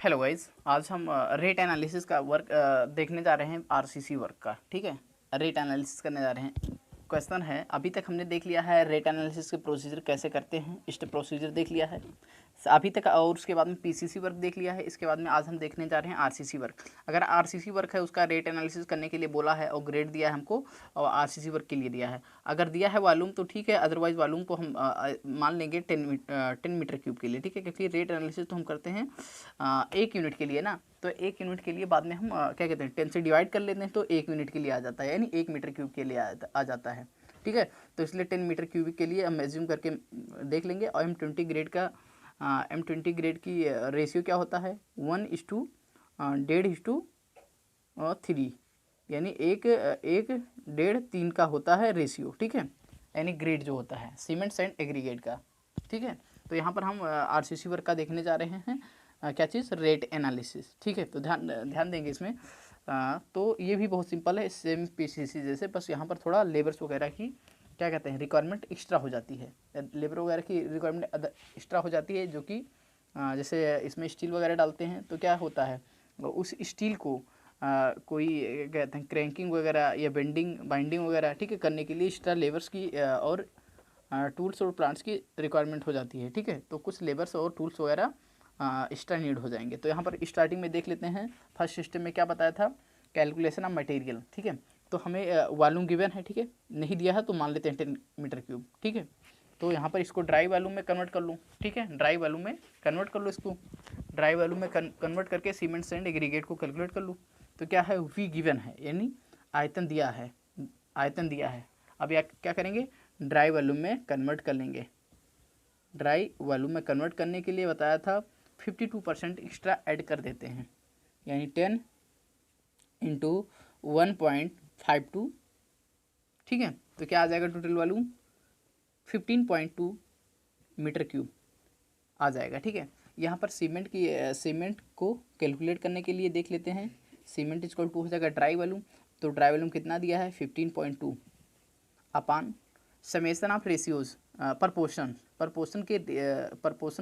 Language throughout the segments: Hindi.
हेलो गाइज, आज हम रेट एनालिसिस का वर्क देखने जा रहे हैं, आरसीसी वर्क का। ठीक है, रेट एनालिसिस करने जा रहे हैं। क्वेश्चन है, अभी तक हमने देख लिया है रेट एनालिसिस के प्रोसीजर कैसे करते हैं, स्टेप प्रोसीजर देख लिया है अभी तक, और उसके बाद में पीसीसी वर्क देख लिया है। इसके बाद में आज हम देखने जा रहे हैं आरसीसी वर्क। अगर आरसीसी वर्क है उसका रेट एनालिसिस करने के लिए बोला है और ग्रेड दिया है हमको, और आरसीसी वर्क के लिए दिया है। अगर दिया है वॉल्यूम तो ठीक है, अदरवाइज वॉल्यूम को हम मान लेंगे 10 मीटर क्यूब के लिए। ठीक है, क्योंकि रेट एनालिसिस तो हम करते हैं 1 यूनिट के लिए ना, तो 1 यूनिट के लिए बाद में हम क्या कहते हैं 10 से डिवाइड कर लेते हैं तो 1 यूनिट के लिए आ जाता है, यानी 1 मीटर क्यूब के लिए आ जाता है। ठीक है, तो इसलिए 10 मीटर क्यूबिक के लिए हम एज्यूम करके देख लेंगे। और M20 ग्रेड का M20 ग्रेड की रेशियो क्या होता है, 1:1.5:3, यानी 1:1.5:3 का होता है रेशियो। ठीक है, यानी ग्रेड जो होता है सीमेंट सैंड एग्रीगेट का। ठीक है, तो यहाँ पर हम आरसीसी वर्क का देखने जा रहे हैं, क्या चीज़, रेट एनालिसिस। ठीक है, तो ध्यान देंगे इसमें। तो ये भी बहुत सिंपल है, सेम पीसीसी जैसे, बस यहाँ पर थोड़ा लेबर्स वगैरह की क्या कहते हैं रिक्वायरमेंट एक्स्ट्रा हो जाती है, लेबर वगैरह की रिक्वायरमेंट एक्स्ट्रा हो जाती है, जो कि जैसे इसमें स्टील वगैरह डालते हैं तो क्या होता है, उस स्टील को कोई कहते हैं क्रैंकिंग वगैरह या बेंडिंग बाइंडिंग वगैरह, ठीक है, करने के लिए एक्स्ट्रा लेबर्स की और टूल्स और प्लांट्स की रिक्वायरमेंट हो जाती है। ठीक है, तो कुछ लेबर्स और टूल्स वगैरह एक्स्ट्रा नीड हो जाएंगे। तो यहाँ पर स्टार्टिंग में देख लेते हैं, फर्स्ट सिस्टम में क्या बताया था, कैलकुलेशन ऑफ मटेरियल। ठीक है, तो हमें वॉल्यूम गिवन है, ठीक है, नहीं दिया है तो मान लेते हैं 10 मीटर क्यूब। ठीक है, तो यहाँ पर इसको ड्राई वॉल्यूम में कन्वर्ट कर लूँ। ठीक है, ड्राई वॉल्यूम में कन्वर्ट कर लो, इसको ड्राई वॉल्यूम में कन्वर्ट करके सीमेंट सैंड एग्रीगेट को कैलकुलेट कर लूँ। तो क्या है, वी गिवन है, यानी आयतन दिया है, आयतन दिया है। अब या क्या करेंगे, ड्राई वॉल्यूम में कन्वर्ट कर लेंगे। ड्राई वॉल्यूम में कन्वर्ट करने के लिए बताया था 52% एक्स्ट्रा ऐड कर देते हैं, यानी 10 × 1.52। ठीक है, तो क्या आ जाएगा टोटल वॉल्यूम 15.2 मीटर क्यूब आ जाएगा। ठीक है, यहाँ पर सीमेंट को कैलकुलेट करने के लिए देख लेते हैं। सीमेंट इक्वल टू हो जाएगा ड्राई वॉल्यूम, तो ड्राई वॉल्यूम कितना दिया है 15.2 अपान समेसन ऑफ रेशियोज, प्रपोर्शन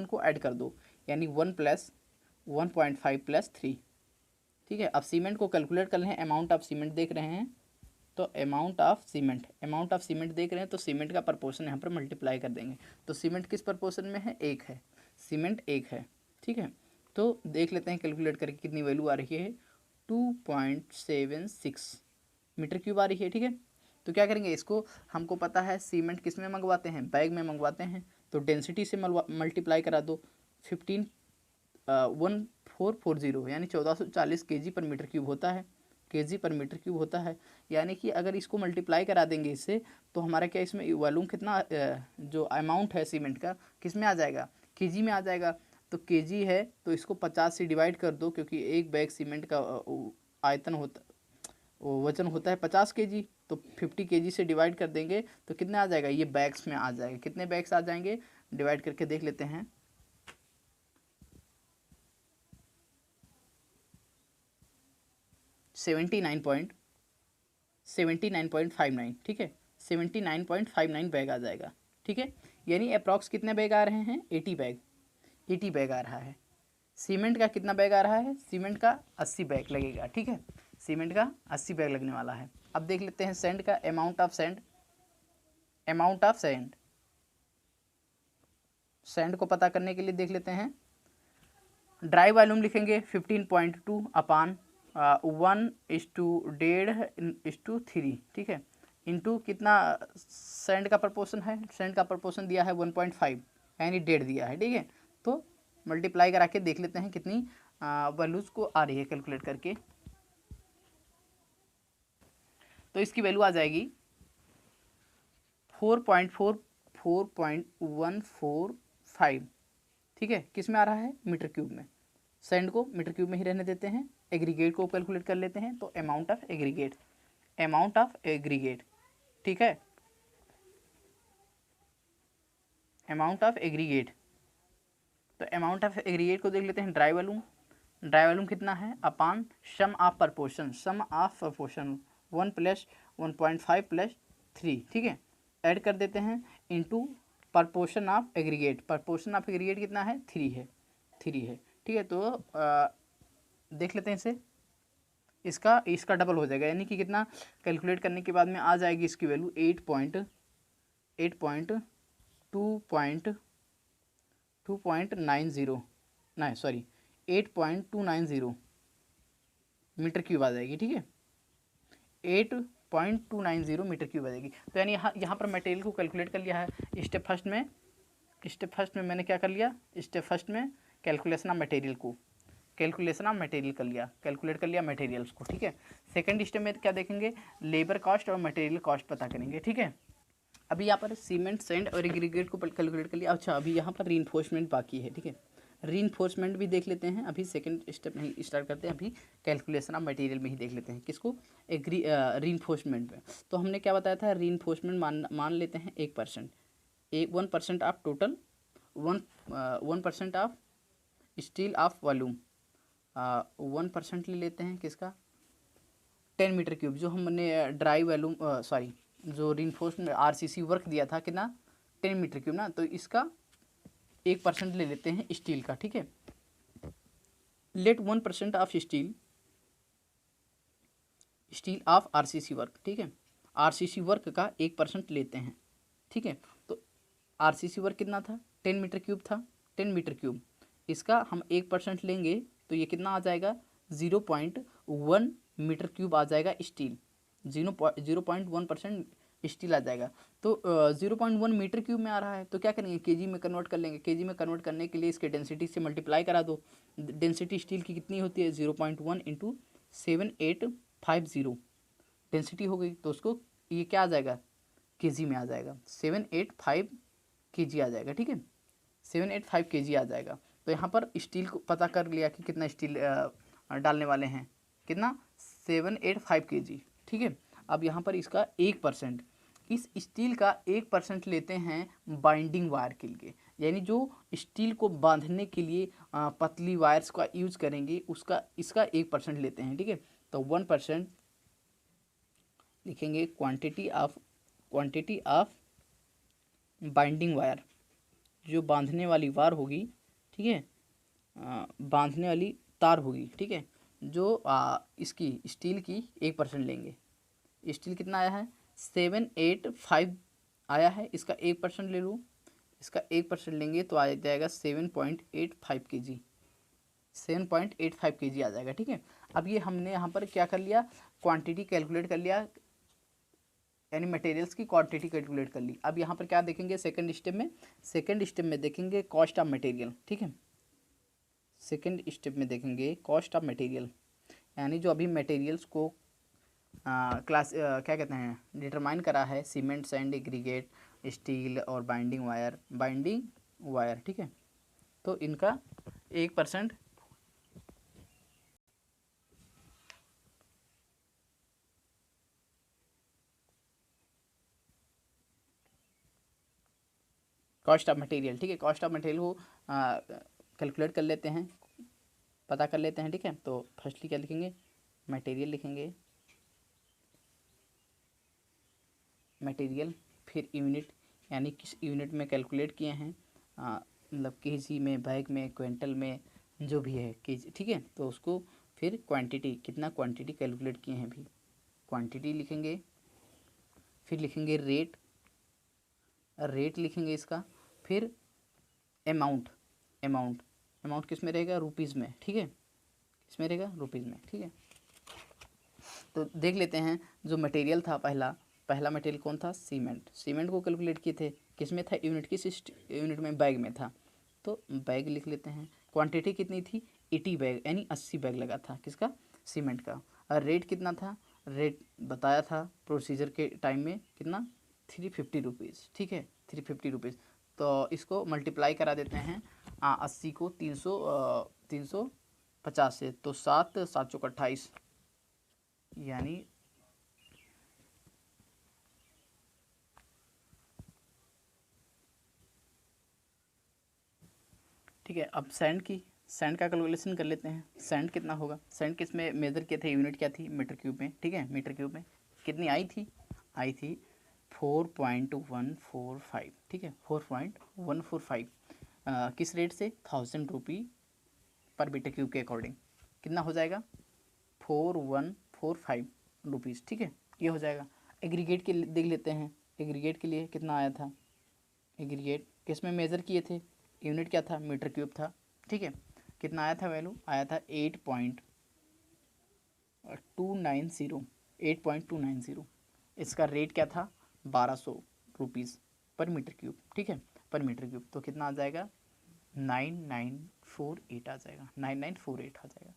को ऐड कर दो, यानी 1 + 1.5 + 3। ठीक है, अब सीमेंट को कैलकुलेट कर लें, अमाउंट ऑफ सीमेंट देख रहे हैं तो अमाउंट ऑफ सीमेंट देख रहे हैं तो सीमेंट का प्रपोर्शन यहाँ पर मल्टीप्लाई कर देंगे। तो सीमेंट किस प्रपोर्शन में है, 1 है, सीमेंट 1 है। ठीक है, तो देख लेते हैं कैलकुलेट करके कितनी वैल्यू आ रही है, 2.76 मीटर क्यूब आ रही है। ठीक है, तो क्या करेंगे, इसको हमको पता है सीमेंट किस में मंगवाते हैं, बैग में मंगवाते हैं, तो डेंसिटी से मल्टीप्लाई करा दो। 1440 यानी 1440 केजी पर मीटर क्यूब होता है, केजी पर मीटर क्यूब होता है। यानी कि अगर इसको मल्टीप्लाई करा देंगे इससे, तो हमारा क्या इसमें वॉल्यूम कितना, जो अमाउंट है सीमेंट का किस में आ जाएगा, केजी में आ जाएगा। तो केजी है तो इसको 50 से डिवाइड कर दो, क्योंकि एक बैग सीमेंट का आयतन होता, वजन होता है 50 केजी, तो 50 केजी से डिवाइड कर देंगे तो कितना आ जाएगा, ये बैग्स में आ जाएगा। कितने बैग्स आ जाएंगे, डिवाइड करके देख लेते हैं। 79.59। ठीक है, 79.59 बैग आ जाएगा। ठीक है, यानी अप्रॉक्स कितने बैग आ रहे हैं, 80 बैग आ रहा है। सीमेंट का कितना बैग आ रहा है, सीमेंट का 80 बैग लगेगा। ठीक है, सीमेंट का 80 बैग लगने वाला है। अब देख लेते हैं सैंड का, अमाउंट ऑफ सैंड को पता करने के लिए देख लेते हैं। ड्राई वॉल्यूम लिखेंगे 15.2 अपान 1:1.5:3। ठीक है, इंटू कितना सैंड का प्रपोर्शन है, सैंड का प्रपोर्शन दिया है 1.5, यानी 1.5 दिया है। ठीक है, तो मल्टीप्लाई करा के देख लेते हैं कितनी वैल्यूज को आ रही है कैलकुलेट करके। तो इसकी वैल्यू आ जाएगी 4.145। ठीक है, किस में आ रहा है, मीटर क्यूब में। सैंड को मीटर क्यूब में ही रहने देते हैं, एग्रीगेट को कैलकुलेट कर लेते हैं। तो अमाउंट ऑफ एग्रीगेट, ठीक है, अमाउंट ऑफ एग्रीगेट। तो अमाउंट ऑफ एग्रीगेट को देख लेते हैं, ड्राई वॉल्यूम कितना है, अपान सम ऑफ प्रपोर्शन 1 + 1.5 + 3। ठीक है, ऐड कर देते हैं इंटू प्रपोर्शन ऑफ एग्रीगेट कितना है, 3 है। ठीक है, तो देख लेते हैं इसे, इसका डबल हो जाएगा, यानी कि कितना कैलकुलेट करने के बाद में आ जाएगी इसकी वैल्यू 8.290 मीटर क्यूब आ जाएगी। ठीक है, 8.290 मीटर क्यूब आ जाएगी। तो यानी यहाँ पर मटेरियल को कैलकुलेट कर लिया है। स्टेप फर्स्ट में मैंने क्या कर लिया, स्टेप फर्स्ट में कैलकुलेट कर लिया, कैलकुलेट कर लिया मटेरियल्स को। ठीक है, सेकंड स्टेप में क्या देखेंगे, लेबर कॉस्ट और मटेरियल कॉस्ट पता करेंगे। ठीक है, अभी यहाँ पर सीमेंट, सैंड और एग्रीगेट को कैलकुलेट कर लिया। अच्छा, अभी यहाँ पर रीइंफोर्समेंट बाकी है। ठीक है, रीइंफोर्समेंट भी देख लेते हैं। अभी सेकंड स्टेप नहीं स्टार्ट करते हैं, अभी कैलकुलेशन ऑफ मटेरियल में ही देख लेते हैं। किसको, रीइंफोर्समेंट में। तो हमने क्या बताया था, रीइंफोर्समेंट मान लेते हैं 1%, 1% of total, 1% of steel of volume, 1% ले लेते हैं किसका, 10 मीटर क्यूब। जो हमने ड्राई वॉल्यूम सॉरी जो रीइंफोर्समेंट आरसीसी वर्क दिया था कितना, 10 मीटर क्यूब ना, तो इसका 1% ले लेते हैं स्टील का। ठीक है, let 1% of steel of RCC work. ठीक है, आरसीसी वर्क का 1% लेते हैं। ठीक है, तो आरसीसी वर्क कितना था, 10 मीटर क्यूब था, 10 मीटर क्यूब, इसका हम 1% लेंगे तो ये कितना आ जाएगा, 0.1 मीटर क्यूब आ जाएगा स्टील, 0.1% स्टील आ जाएगा। तो 0.1 मीटर क्यूब में आ रहा है, तो क्या करेंगे, केजी में कन्वर्ट कर लेंगे। केजी में कन्वर्ट करने के लिए इसके डेंसिटी से मल्टीप्लाई करा दो। डेंसिटी स्टील की कितनी होती है, 0.1 इंटू 7850 डेंसिटी हो गई। तो उसको ये क्या आ जाएगा, केजी में आ जाएगा, 785 केजी आ जाएगा। ठीक है, 785 केजी आ जाएगा। तो यहाँ पर स्टील को पता कर लिया कि कितना स्टील डालने वाले हैं, कितना, 785 केजी। ठीक है, अब यहाँ पर इसका 1%, इस स्टील का 1% लेते हैं बाइंडिंग वायर के लिए, यानी जो स्टील को बांधने के लिए पतली वायर्स का यूज करेंगे, उसका इसका 1% लेते हैं। ठीक है, तो 1% लिखेंगे क्वांटिटी ऑफ बाइंडिंग वायर, जो बांधने वाली वार होगी। ठीक है, बांधने वाली तार होगी। ठीक है, जो इसकी स्टील की 1% लेंगे। स्टील कितना आया है, 785 आया है, इसका 1% ले लूँ, इसका 1% लेंगे तो आ जाएगा 7.85 केजी, 7.85 केजी आ जाएगा। ठीक है, अब ये हमने यहाँ पर क्या कर लिया, क्वांटिटी कैलकुलेट कर लिया, यानी मटेरियल्स की क्वांटिटी कैलकुलेट कर ली। अब यहाँ पर क्या देखेंगे, सेकंड स्टेप में देखेंगे कॉस्ट ऑफ मटेरियल। ठीक है, सेकंड स्टेप में देखेंगे कॉस्ट ऑफ मटेरियल, यानी जो अभी मटेरियल्स को क्या कहते हैं, डिटरमाइन करा है, सीमेंट, सैंड, एग्रीगेट, स्टील और बाइंडिंग वायर। ठीक है, तो इनका 1% कॉस्ट ऑफ मटेरियल। ठीक है, कॉस्ट ऑफ मटेरियल को कैलकुलेट कर लेते हैं, पता कर लेते हैं। ठीक है, तो फर्स्टली क्या लिखेंगे, मटेरियल लिखेंगे, मटेरियल, फिर यूनिट, यानी किस यूनिट में कैलकुलेट किए हैं, मतलब केजी में, बैग में, क्विंटल में, जो भी है केजी। ठीक है, तो उसको फिर क्वांटिटी, कितना क्वांटिटी कैलकुलेट किए हैं भी, क्वांटिटी लिखेंगे। फिर लिखेंगे रेट लिखेंगे इसका। फिर अमाउंट किस में रहेगा, रुपीज़ में। ठीक है, किस में रहेगा, रुपीज़ में। ठीक है, तो देख लेते हैं, जो मटेरियल था पहला मटेरियल कौन था, सीमेंट को कैलकुलेट किए थे, किस में था, किस यूनिट में, बैग में था, तो बैग लिख लेते हैं। क्वांटिटी कितनी थी, 80 बैग, यानी 80 बैग लगा था, किसका, सीमेंट का। और रेट कितना था, रेट बताया था प्रोसीजर के टाइम में, कितना, 350 रुपीज़। ठीक है, 350 रुपीज़। तो इसको मल्टीप्लाई करा देते हैं 80 को 350 से, तो 7 चौक 28, यानी ठीक है। अब सैंड का कैलकुलेशन कर लेते हैं। सैंड कितना होगा, सैंड किस में मेज़र किए थे, यूनिट क्या थी, मीटर क्यूब में। ठीक है, मीटर क्यूब में कितनी आई थी 4.145। ठीक है, 4.145 किस रेट से, 1000 रुपी पर मीटर क्यूब के अकॉर्डिंग कितना हो जाएगा 4145 रुपीज़, ठीक है, ये हो जाएगा। एग्रीगेट के देख लेते हैं, एग्रीगेट के लिए कितना आया था, एग्रीगेट किस में मेज़र किए थे, यूनिट क्या था, मीटर क्यूब था, ठीक है, कितना आया था वैल्यू, आया था 8.290, इसका रेट क्या था 1200 रुपीज़ पर मीटर क्यूब, ठीक है, पर मीटर क्यूब, तो कितना आ जाएगा 9948 आ जाएगा, 9948 आ जाएगा।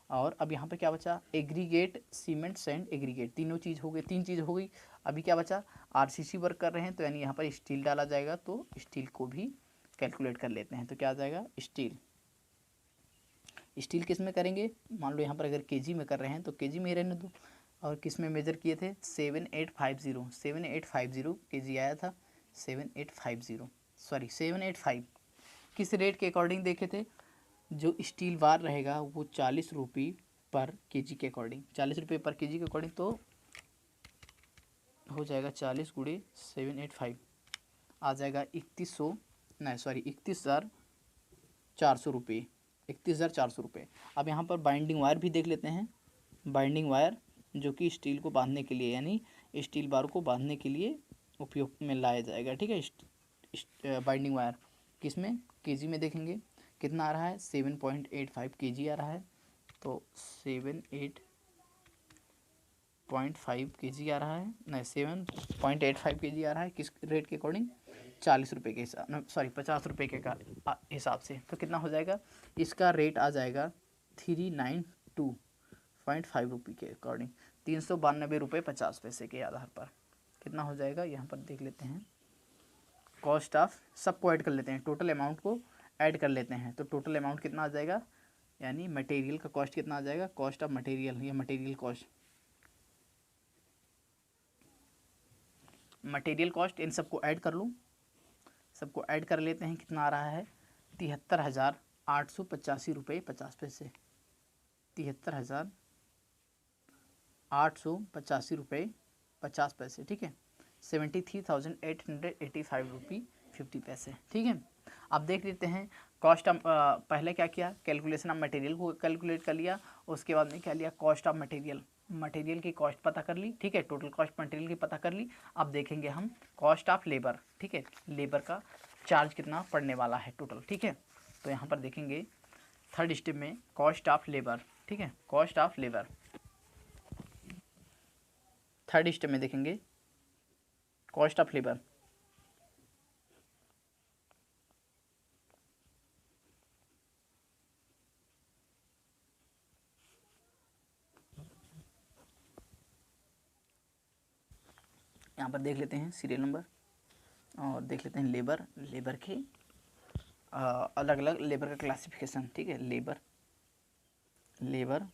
और अब यहाँ पे क्या बचा, एग्रीगेट, सीमेंट, सैंड, एग्रीगेट, तीनों चीज़ हो गई, तीन चीज़ हो गई। अभी क्या बचा, आरसीसी वर्क कर रहे हैं तो यानी यहाँ पर स्टील डाला जाएगा, तो स्टील को भी कैलकुलेट कर लेते हैं। तो क्या आ जाएगा, स्टील, स्टील किस में करेंगे, मान लो यहाँ पर अगर केजी में कर रहे हैं तो केजी में ही रहने दो, और किस में मेजर किए थे 7850 केजी आया था, 785 किस रेट के अकॉर्डिंग देखे थे, जो स्टील बार रहेगा वो 40 रुपये पर केजी के अकॉर्डिंग, 40 रुपये पर केजी के अकॉर्डिंग, तो हो जाएगा 40 गुणे 785 आ जाएगा 31,400 रुपये, 31,400 रुपये। अब यहाँ पर बाइंडिंग वायर भी देख लेते हैं, बाइंडिंग वायर जो कि स्टील को बांधने के लिए, यानी स्टील बार को बांधने के लिए उपयोग में लाया जाएगा, ठीक है। बाइंडिंग वायर किस में, केजी में देखेंगे कितना आ रहा है 7.85 केजी आ रहा है, तो 7.85 केजी आ रहा है, नहीं 7.85 केजी आ रहा है, किस रेट के अकॉर्डिंग 40 रुपये के हिसाब, सॉरी 50 रुपये के हिसाब से, तो कितना हो जाएगा, इसका रेट आ जाएगा 392.5 रुपये के अकॉर्डिंग, 392 रुपये 50 पैसे के आधार पर कितना हो जाएगा, यहाँ पर देख लेते हैं। कॉस्ट ऑफ, सबको ऐड कर लेते हैं, टोटल अमाउंट को ऐड कर लेते हैं, तो टोटल अमाउंट कितना आ जाएगा, यानी मटेरियल का कॉस्ट कितना आ जाएगा, कॉस्ट ऑफ मटेरियल, या मटेरियल कॉस्ट, मटेरियल कॉस्ट, इन सबको ऐड कर लूँ, सबको ऐड कर लेते हैं, कितना आ रहा है 73,885 रुपये 50 पैसे, 73,885 रुपये 50 पैसे, ठीक है, 73,885 रुपये 50 पैसे, ठीक है। अब देख लेते हैं कॉस्ट ऑफ, पहले क्या किया, कैलकुलेशन ऑफ मटेरियल को कैलकुलेट कर लिया, उसके बाद में क्या लिया, कॉस्ट ऑफ मटेरियल, मटेरियल की कॉस्ट पता कर ली, ठीक है, टोटल कॉस्ट मटेरियल की पता कर ली। अब देखेंगे हम कॉस्ट ऑफ लेबर, ठीक है, लेबर का चार्ज कितना पड़ने वाला है टोटल, ठीक है। तो यहाँ पर देखेंगे थर्ड स्टेप में कॉस्ट ऑफ लेबर, ठीक है, cost of labour, third step में देखेंगे कॉस्ट ऑफ लेबर, यहाँ पर देख लेते हैं सीरियल नंबर, और देख लेते हैं लेबर, लेबर के अलग अलग लेबर का क्लासिफिकेशन, ठीक है, लेबर, लेबर,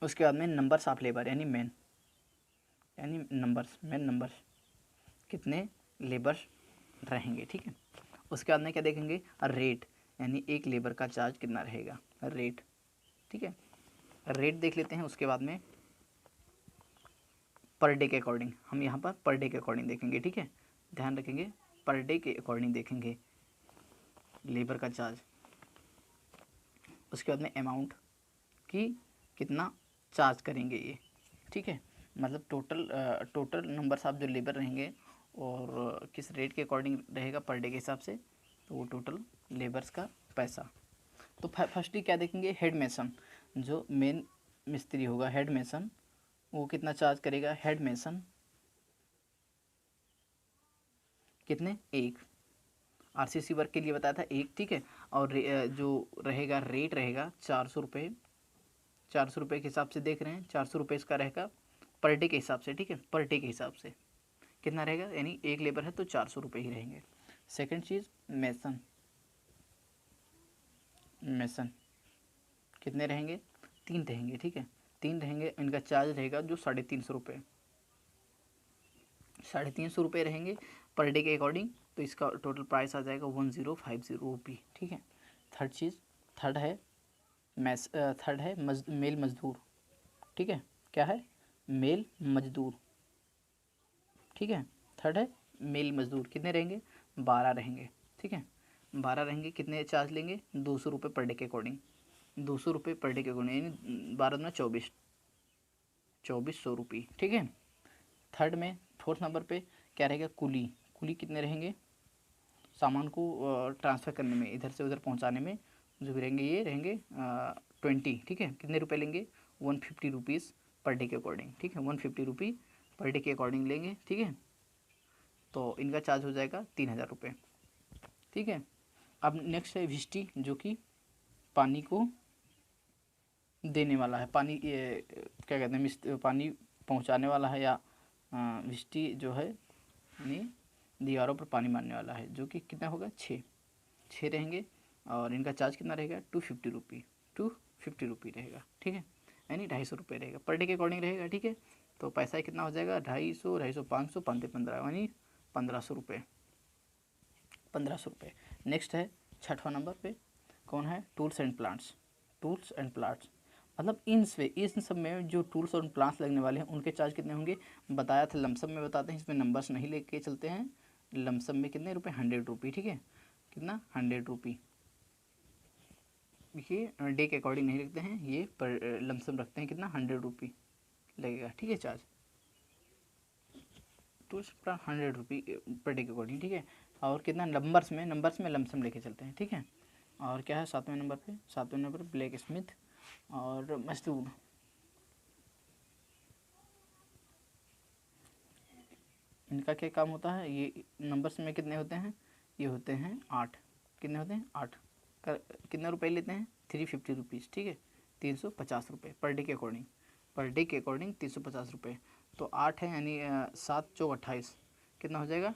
उसके बाद में नंबर्स ऑफ लेबर, यानी मेन, यानी नंबर्स, मेन नंबर्स, कितने लेबर्स रहेंगे, ठीक है। उसके बाद में क्या देखेंगे, रेट, यानी एक लेबर का चार्ज कितना रहेगा, रेट, ठीक है, रेट देख लेते हैं। उसके बाद में पर डे के अकॉर्डिंग, हम यहाँ पर पर डे के अकॉर्डिंग देखेंगे, ठीक है, ध्यान रखेंगे, पर डे के अकॉर्डिंग देखेंगे लेबर का चार्ज। उसके बाद में अमाउंट की कितना चार्ज करेंगे ये, ठीक है, मतलब टोटल नंबर्स ऑफ जो लेबर रहेंगे और किस रेट के अकॉर्डिंग रहेगा पर डे के हिसाब से, तो वो टोटल लेबर्स का पैसा। तो फर्स्टली क्या देखेंगे, हेड मेसन, जो मेन मिस्त्री होगा, हेड मेसन, वो कितना चार्ज करेगा, हेड मेसन कितने, एक, आरसीसी वर्क के लिए बताया था एक, ठीक है, और जो रहेगा रेट रहेगा 400 रुपये, 400 रुपये के हिसाब से देख रहे हैं, 400 रुपये इसका रहेगा पर डे के हिसाब से, ठीक है, पर डे के हिसाब से कितना रहेगा, यानी एक लेबर है तो 400 रुपये ही रहेंगे। सेकंड चीज़ मेसन, मेसन कितने रहेंगे, 3 रहेंगे, ठीक है, 3 रहेंगे, इनका चार्ज रहेगा जो 350 रुपये, 350 रुपये रहेंगे पर डे के अकॉर्डिंग, तो इसका टोटल प्राइस आ जाएगा 1050 रुपये, ठीक है। थर्ड चीज़, थर्ड है मेल मजदूर, ठीक है, क्या है, मेल मजदूर, ठीक है, थर्ड है मेल मजदूर, कितने रहेंगे 12 रहेंगे, ठीक है 12 रहेंगे। कितने चार्ज लेंगे 200 रुपये पर डे के अकॉर्डिंग, 200 रुपये पर डे के अकॉर्डिंग, यानी 12 में 2400 रुपये, ठीक है। थर्ड में फोर्थ नंबर पे क्या रहेगा कुली, कुली कितने रहेंगे सामान को ट्रांसफ़र करने में, इधर से उधर पहुंचाने में जो भी रहेंगे ये रहेंगे 20, ठीक है। कितने रुपए लेंगे 150 रुपीज़ पर डे के अकॉर्डिंग, ठीक है 150 रुपये पर डे के अकॉर्डिंग लेंगे, ठीक है। तो इनका चार्ज हो जाएगा 3000 रुपये, ठीक है। अब नेक्स्ट है विष्टि, जो कि पानी को देने वाला है, पानी ये क्या कहते हैं पानी पहुंचाने वाला है, या विष्टि जो है यानी दीवारों पर पानी मारने वाला है, जो कि कितना होगा 6 रहेंगे। और इनका चार्ज कितना रहेगा 250 रुपये रहेगा, ठीक है, यानी 250 रुपये रहेगा पर डे के अकॉर्डिंग रहेगा, ठीक है। तो पैसा कितना हो जाएगा 250, 500, 15 यानी 1500 रुपये। नेक्स्ट है छठवां नंबर पे कौन है टूल्स एंड प्लांट्स, मतलब इन सब में जो टूल्स और प्लांट्स लगने वाले हैं उनके चार्ज कितने होंगे बताया था, लमसम में बताते हैं, इसमें नंबर्स नहीं लेके चलते हैं। लमसम में कितने रुपए 100 रुपये, ठीक है कितना 100 रुपये, ये डे के अकॉर्डिंग नहीं रखते हैं, ये पर लमसम रखते हैं, कितना 100 रुपये लगेगा, ठीक है चार्ज टूल्स प्लांट 100 रुपये पर डे के अकॉर्डिंग, ठीक है। और कितना नंबर्स में लमसम लेके चलते हैं, ठीक है। और क्या है सातवें नंबर ब्लैक स्मिथ और मजदूर, इनका क्या काम होता है, ये नंबर्स में कितने होते हैं, ये होते हैं 8, कितने होते हैं 8, कितने रुपए लेते हैं 350 रुपीज़, ठीक है 350 रुपये पर डे के अकॉर्डिंग 350 रुपये। तो 8 है यानी 7 चौक 28, कितना हो जाएगा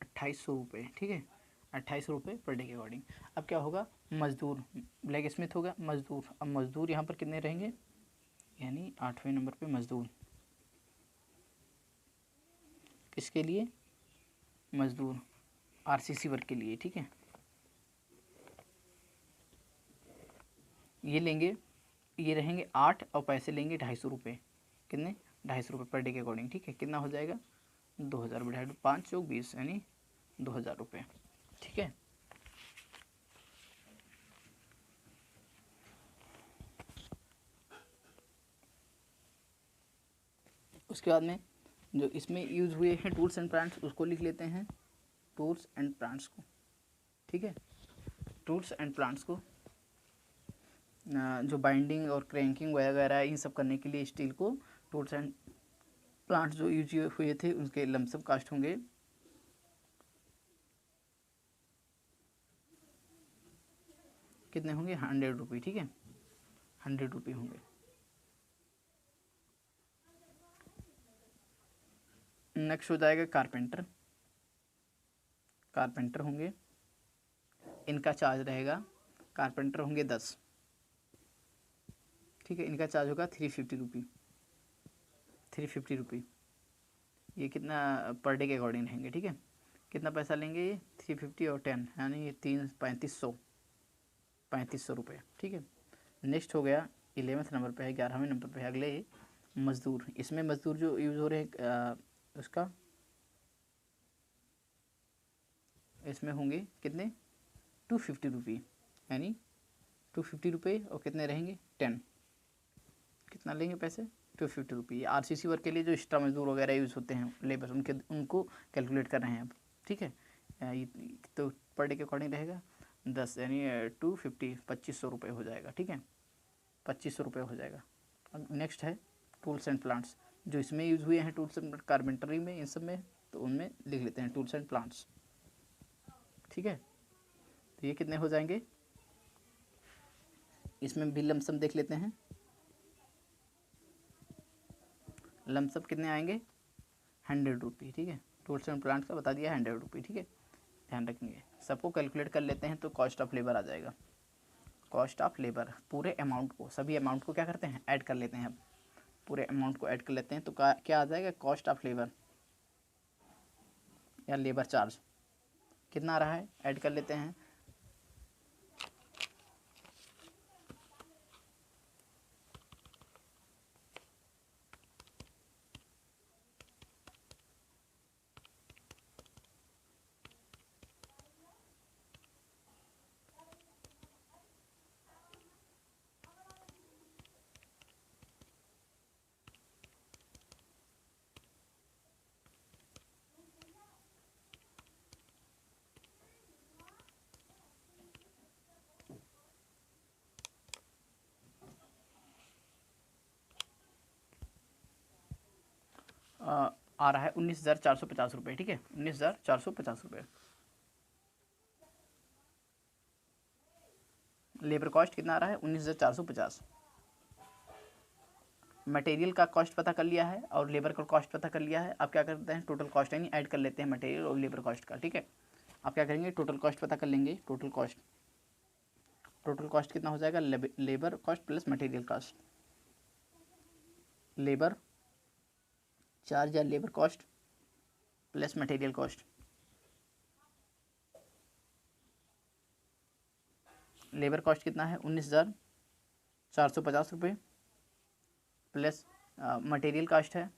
2800 रुपये, ठीक है 2800 रुपये पर डे के अकॉर्डिंग। अब क्या होगा मजदूर, ब्लैक स्मिथ होगा मजदूर, अब मजदूर यहाँ पर कितने रहेंगे, यानी 8वें नंबर पे मजदूर, किसके लिए मजदूर आरसीसी वर्क के लिए, ठीक है। ये लेंगे, ये रहेंगे 8 और पैसे लेंगे 250 रुपये, कितने 250 रुपये पर डे के अकॉर्डिंग, ठीक है कितना हो जाएगा 2000 बढ़ाए 5 चौक 20 यानी 2000 रुपये, ठीक है। उसके बाद में जो इसमें यूज़ हुए हैं टूल्स एंड प्लांट्स उसको लिख लेते हैं, टूल्स एंड प्लांट्स को, ठीक है। टूल्स एंड प्लांट्स को जो बाइंडिंग और क्रैंकिंग वगैरह इन सब करने के लिए स्टील को टूल्स एंड प्लांट्स जो यूज हुए थे उनके लमसम कास्ट होंगे कितने होंगे 100 रुपये, ठीक है 100 रुपये होंगे। नेक्स्ट हो जाएगा कारपेंटर होंगे, इनका चार्ज रहेगा, कारपेंटर होंगे 10, ठीक है इनका चार्ज होगा 350 रुपये, ये कितना पर डे के अकॉर्डिंग रहेंगे, ठीक है कितना पैसा लेंगे ये 350 और 10 यानी ये 3500 रुपये, ठीक है। नेक्स्ट हो गया 11वें नंबर पे है, 11वें नंबर पे है अगले मजदूर, इसमें मजदूर जो यूज़ हो रहे हैं उसका इसमें होंगे कितने 250 रुपये, यानी 250 रुपये और कितने रहेंगे 10, कितना लेंगे पैसे 250 रुपये। आरसीसी वर्क के लिए जो एक्स्ट्रा मजदूर वगैरह यूज़ होते हैं लेबर उनको कैलकुलेट कर रहे हैं अब, ठीक है। तो पर डे के अकॉर्डिंग रहेगा 10 यानी 250 2500 रुपये हो जाएगा, ठीक है 2500 रुपये हो जाएगा। अब नेक्स्ट है टूल्स एंड प्लांट्स, जो इसमें यूज़ हुए हैं टूल्स एंड कारपेंटरी में इन सब में, तो उनमें लिख लेते हैं टूल्स एंड प्लांट्स, ठीक है। तो ये कितने हो जाएंगे, इसमें भी लमसम देख लेते हैं, लमसम कितने आएंगे 100 रुपये, ठीक है टूल्स एंड प्लांट्स का बता दिया 100 रुपये, ठीक है ध्यान रखेंगे। सबको कैलकुलेट कर लेते हैं तो कॉस्ट ऑफ लेबर आ जाएगा, कॉस्ट ऑफ लेबर पूरे अमाउंट को, सभी अमाउंट को क्या करते हैं ऐड कर लेते हैं, अब पूरे अमाउंट को ऐड कर लेते हैं तो क्या आ जाएगा कॉस्ट ऑफ लेबर या लेबर चार्ज कितना आ रहा है ऐड कर लेते हैं, आ रहा है 19,450 रुपये, ठीक है, 19,450 रुपये। लेबर कॉस्ट कितना आ रहा है? 19,450। मटेरियल का कॉस्ट पता कर लिया है और लेबर का कॉस्ट पता कर लिया है। अब क्या करते हैं, टोटल कॉस्ट यानी ऐड कर लेते हैं मटेरियल और लेबर कॉस्ट का, ठीक है। अब क्या करेंगे, टोटल कॉस्ट पता कर लेंगे। टोटल कॉस्ट कितना हो जाएगा, labour cost plus material cost, labour charge या labour cost plus material cost. Labour cost कितना है, 19,450 रुपये प्लस मटेरियल कॉस्ट है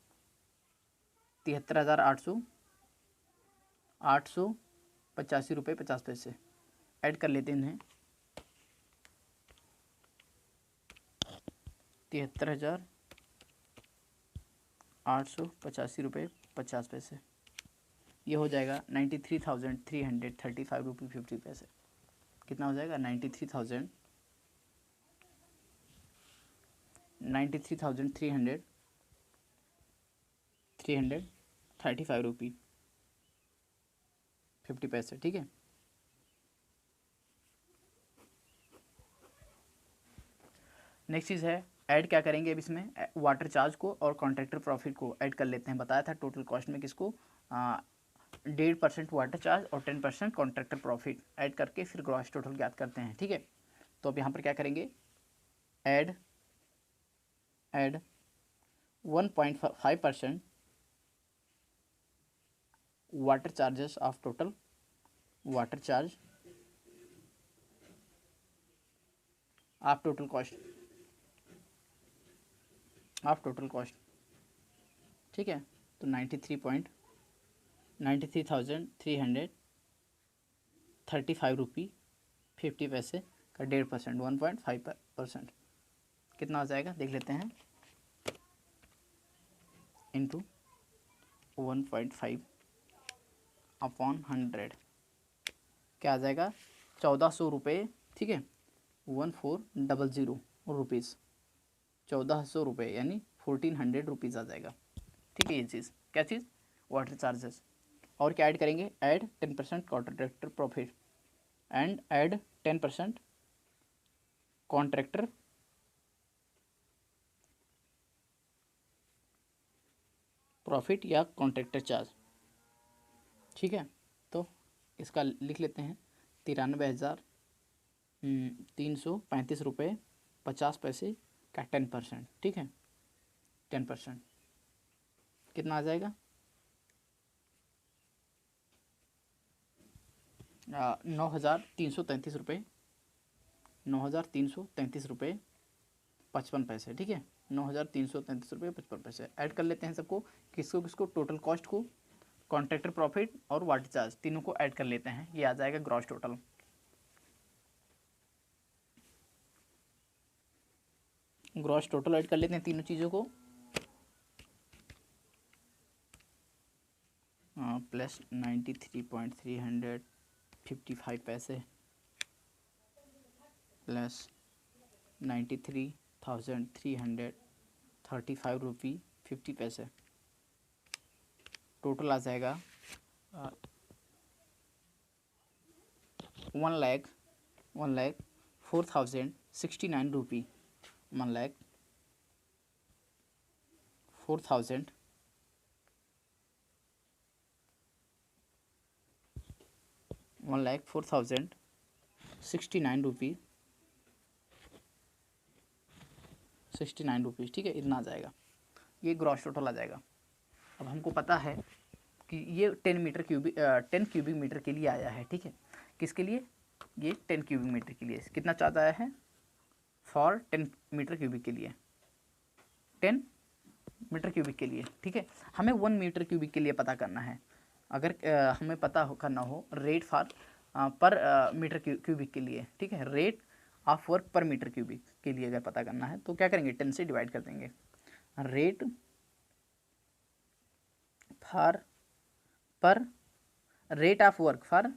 73,885 रुपये 50 पैसे। ऐड कर लेते हैं इन्हें, 73,885 रुपये 50 पैसे। ये हो जाएगा 93,335 रुपये 50 पैसे। कितना हो जाएगा, 93,335 रुपये 50 पैसे, ठीक है। नेक्स्ट चीज़ है ऐड क्या करेंगे अब इसमें, वाटर चार्ज को और कॉन्ट्रैक्टर प्रॉफिट को ऐड कर लेते हैं। बताया था टोटल कॉस्ट में किसको, 1.5% वाटर चार्ज और 10% कॉन्ट्रैक्टर प्रॉफिट ऐड करके फिर ग्रॉस टोटल ज्ञात करते हैं, ठीक है। तो अब यहाँ पर क्या करेंगे, add 1.5% water charges of total water charge of total cost, ठीक है। तो 93,335 रुपये 50 पैसे का 1.5%, 1.5% कितना आ जाएगा देख लेते हैं, इंटू 1.5 अपॉन 100 क्या आ जाएगा, 1400 रुपये, ठीक है, 1400 रुपीज़, 1400 रुपये यानी 1400 रुपीज़ आ जाएगा, ठीक है। ये चीज़ क्या चीज़, वाटर चार्जेस। और क्या ऐड करेंगे, add 10% contractor profit and add 10% contractor profit या कॉन्ट्रैक्टर चार्ज, ठीक है। तो इसका लिख लेते हैं 93,335 रुपये 50 पैसे का 10%, ठीक है। 10% कितना आ जाएगा, 9,333 रुपये, 9,333 रुपये 55 पैसे, ठीक है। 9,333 रुपये 55 पैसे ऐड कर लेते हैं सबको, किसको टोटल कॉस्ट को, कॉन्ट्रैक्टर प्रॉफिट और वाटर चार्ज तीनों को ऐड कर लेते हैं। ये आ जाएगा gross total. Gross total add कर लेते हैं तीनों चीज़ों को, प्लस 93,355 पैसे प्लस 93,335 रुपये 50 पैसे, टोटल आ जाएगा 1,04,069 रुपये, 1,04,069 रुपये 69 रुपीज़, ठीक है। इतना आ जाएगा, ये ग्रॉस टोटल आ जाएगा। अब हमको पता है कि ये 10 क्यूबिक मीटर के लिए आया है, ठीक है। किसके लिए, ये 10 क्यूबिक मीटर के लिए कितना चार्ज आया है, फॉर 10 मीटर क्यूबिक के लिए, 10 मीटर क्यूबिक के लिए, ठीक है। हमें 1 मीटर क्यूबिक के लिए पता करना है। अगर हमें पता करना हो rate for per metre cubic के लिए, ठीक है, रेट ऑफ वर्क पर मीटर क्यूबिक के लिए अगर पता करना है तो क्या करेंगे, 10 से डिवाइड कर देंगे। Rate for per rate of work for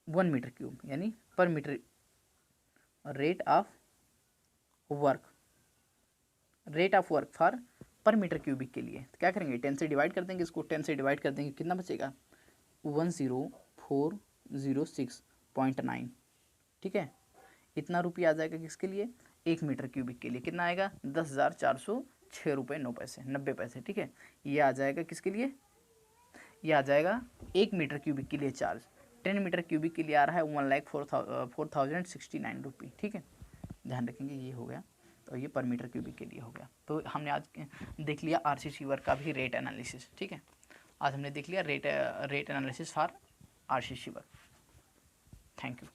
1 metre cube यानी per metre, rate of work for per metre cubic के लिए। तो क्या करेंगे, 10 से डिवाइड कर देंगे, इसको 10 से डिवाइड कर देंगे, कितना बचेगा 10406.9, ठीक है। इतना रुपया आ जाएगा किसके लिए, 1 मीटर क्यूबिक के लिए। कितना आएगा 10,406 रुपये 9 पैसे 90 पैसे, ठीक है। ये आ जाएगा किसके लिए, ये आ जाएगा 1 मीटर क्यूबिक के लिए चार्ज। 10 मीटर क्यूबिक के लिए आ रहा है 1,04,069 रुपये, ठीक है। ध्यान रखेंगे, ये हो गया। तो ये पर मीटर क्यूबिक के लिए हो गया। तो हमने आज देख लिया आरसीसी वर्क का भी रेट एनालिसिस, ठीक है। आज हमने देख लिया rate analysis for RCC work. Thank you.